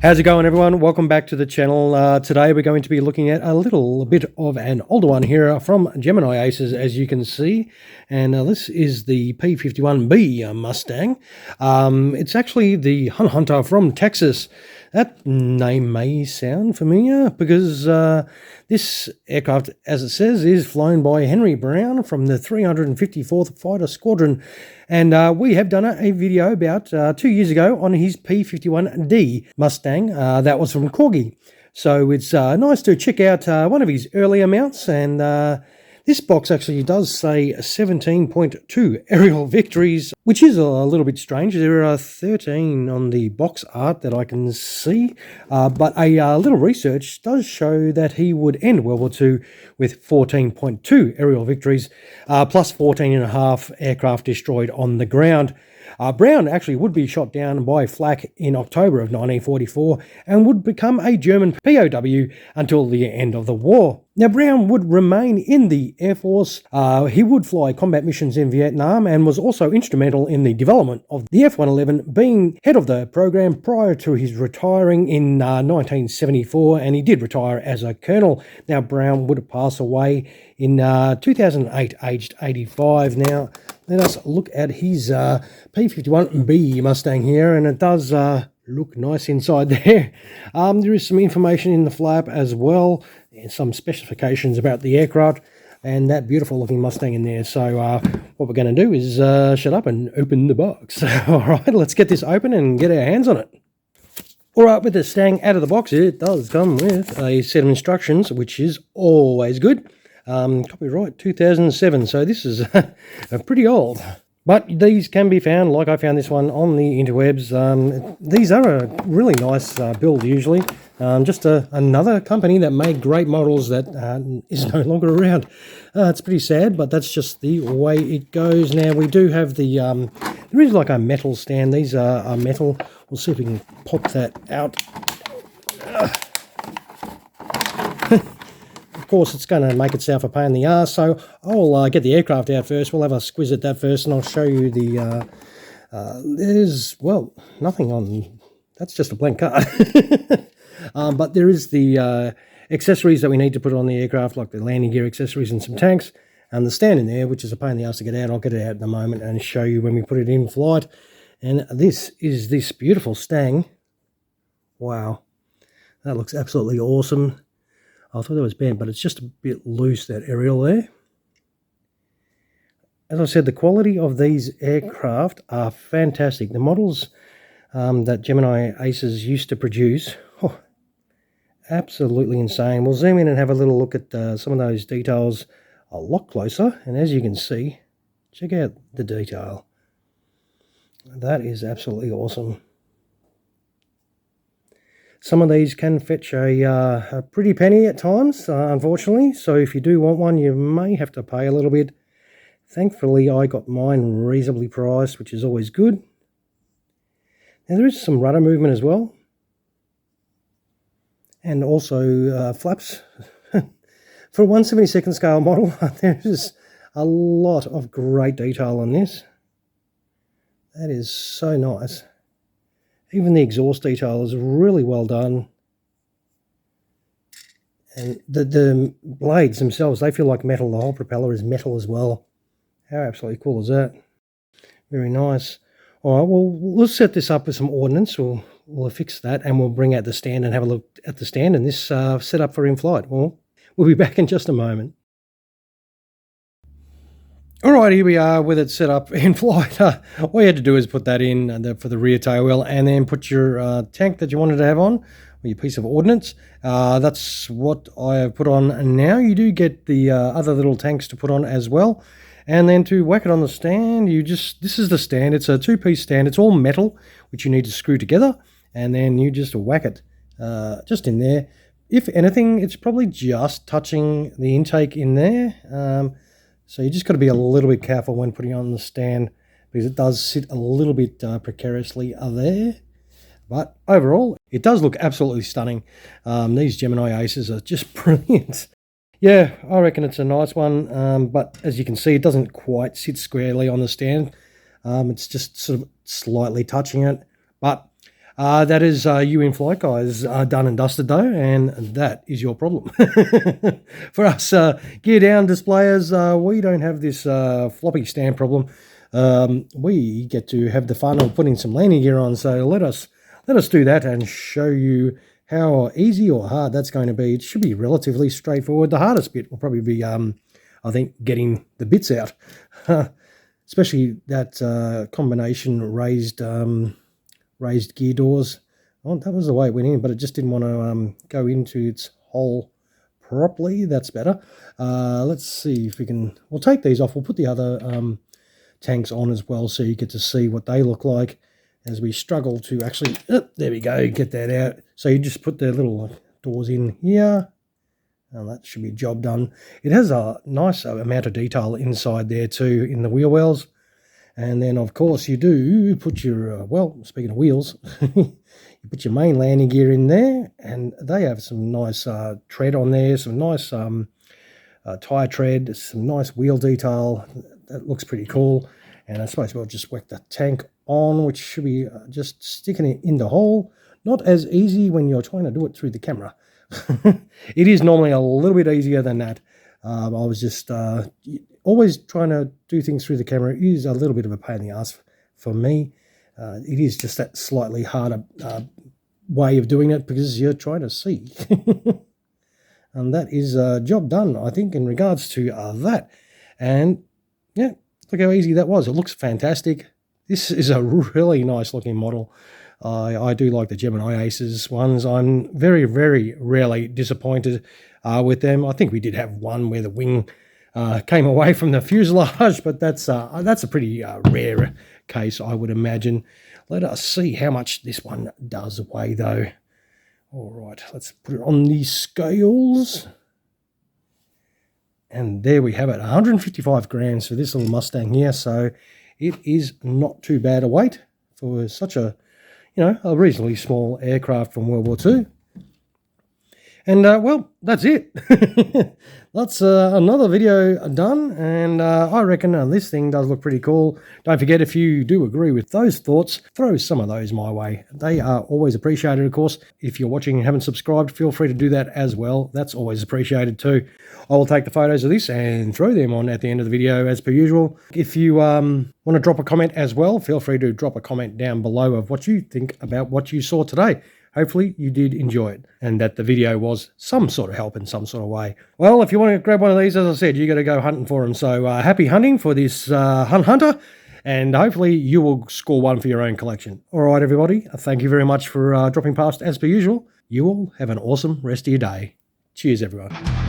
How's it going, everyone? Welcome back to the channel. Today we're going to be looking at a little bit of an older one here from Gemini Aces, as you can see. And this is the P-51B Mustang. It's actually the Hun Hunter from Texas. That name may sound familiar because this aircraft, as it says, is flown by Henry Brown from the 354th Fighter Squadron. And we have done a video about 2 years ago on his P-51D Mustang. That was from Corgi. So it's nice to check out one of his earlier mounts. And this box actually does say 17.2 aerial victories, which is a little bit strange. There are 13 on the box art that I can see, but a little research does show that he would end World War II with 14.2 aerial victories, plus 14.5 aircraft destroyed on the ground. Brown actually would be shot down by flak in October of 1944 and would become a German POW until the end of the war. Now, Brown would remain in the Air Force. He would fly combat missions in Vietnam and was also instrumental in the development of the F-111, being head of the program prior to his retiring in 1974, and he did retire as a colonel. Now, Brown would pass away in 2008, aged 85. Now, let us look at his P-51B Mustang here, and it does look nice inside there. There is some information in the flap as well, and some specifications about the aircraft, and that beautiful looking Mustang in there. So what we're going to do is shut up and open the box. All right, let's get this open and get our hands on it. All right, with the Mustang out of the box, it does come with a set of instructions, which is always good. Copyright 2007, so this is pretty old. But these can be found, like I found this one, on the interwebs. These are a really nice build, usually. Just another company that made great models that is no longer around. It's pretty sad, but that's just the way it goes. Now, we do have the... there is like a metal stand. These are metal. We'll see if we can pop that out. Of course, it's going to make itself a pain in the arse, so I'll get the aircraft out first. We'll have a squiz at that first, and I'll show you the... there's, well, nothing on... That's just a blank card. But there is the accessories that we need to put on the aircraft, like the landing gear accessories and some tanks, and the stand in there, which is a pain in the arse to get out. I'll get it out in a moment and show you when we put it in flight. And this is this beautiful Stang. Wow. That looks absolutely awesome. I thought that was bent, but it's just a bit loose, that aerial there. As I said, the quality of these aircraft are fantastic. The models that Gemini Aces used to produce, absolutely insane. We'll zoom in and have a little look at some of those details a lot closer. And as you can see, check out the detail. That is absolutely awesome. Some of these can fetch a pretty penny at times, unfortunately. So if you do want one, you may have to pay a little bit. Thankfully, I got mine reasonably priced, which is always good. Now, there is some rudder movement as well. And also flaps. For a 1/72nd scale model, there's a lot of great detail on this. That is so nice. Even the exhaust detail is really well done. And the blades themselves, they feel like metal. The whole propeller is metal as well. How absolutely cool is that? Very nice. All right, well, we'll set this up with some ordnance. We'll affix that, and we'll bring out the stand and have a look at the stand and this set up for in-flight. Well, we'll be back in just a moment. All right, here we are with it set up in flight. All you had to do is put that in for the rear tail wheel, and then put your tank that you wanted to have on, or your piece of ordnance. That's what I have put on now. You do get the other little tanks to put on as well. And then to whack it on the stand, this is the stand. It's a two-piece stand. It's all metal, which you need to screw together, and then you just whack it just in there. If anything, it's probably just touching the intake in there. So you just got to be a little bit careful when putting it on the stand, because it does sit a little bit precariously there. But overall, it does look absolutely stunning. These Gemini Aces are just brilliant. Yeah, I reckon it's a nice one, but as you can see, it doesn't quite sit squarely on the stand. It's just sort of slightly touching it. But That is you in flight guys done and dusted though, and that is your problem. For us gear down displayers, we don't have this floppy stand problem. We get to have the fun of putting some landing gear on, so let us do that and show you how easy or hard that's going to be. It should be relatively straightforward. The hardest bit will probably be, I think, getting the bits out, especially that combination raised gear doors. Oh, that was the way it went in, but it just didn't want to go into its hole properly. That's better. Let's see if we can... We'll take these off. We'll put the other tanks on as well so you get to see what they look like as we struggle to actually... there we go, get that out. So you just put the little doors in here, and that should be job done. It has a nice amount of detail inside there too in the wheel wells. And then, of course, you do put your, well, speaking of wheels, you put your main landing gear in there, and they have some nice tread on there, some nice tyre tread, some nice wheel detail. That looks pretty cool. And I suppose we'll just whack the tank on, which should be just sticking it in the hole. Not as easy when you're trying to do it through the camera. It is normally a little bit easier than that. I was just... always trying to do things through the camera is a little bit of a pain in the ass for me. It is just that slightly harder way of doing it because you're trying to see. And that is a job done, I think, in regards to that. And yeah, look how easy that was. It looks fantastic. This is a really nice looking model. I do like the Gemini Aces ones. I'm very, very rarely disappointed with them. I think we did have one where the wing came away from the fuselage, but that's a pretty rare case, I would imagine. Let us see how much this one does weigh, though. All right, let's put it on the scales. And there we have it, 155 grams for this little Mustang here. So it is not too bad a weight for such a, a reasonably small aircraft from World War II. And, well, that's it. That's another video done, and I reckon this thing does look pretty cool. Don't forget, if you do agree with those thoughts, throw some of those my way. They are always appreciated, of course. If you're watching and haven't subscribed, feel free to do that as well. That's always appreciated too. I will take the photos of this and throw them on at the end of the video as per usual. If you want to drop a comment as well, feel free to drop a comment down below of what you think about what you saw today. Hopefully you did enjoy it and that the video was some sort of help in some sort of way. Well, if you want to grab one of these, as I said, you got to go hunting for them. So happy hunting for this Hun Hunter, and hopefully you will score one for your own collection. All right, everybody, thank you very much for dropping past as per usual. You all have an awesome rest of your day. Cheers, everyone.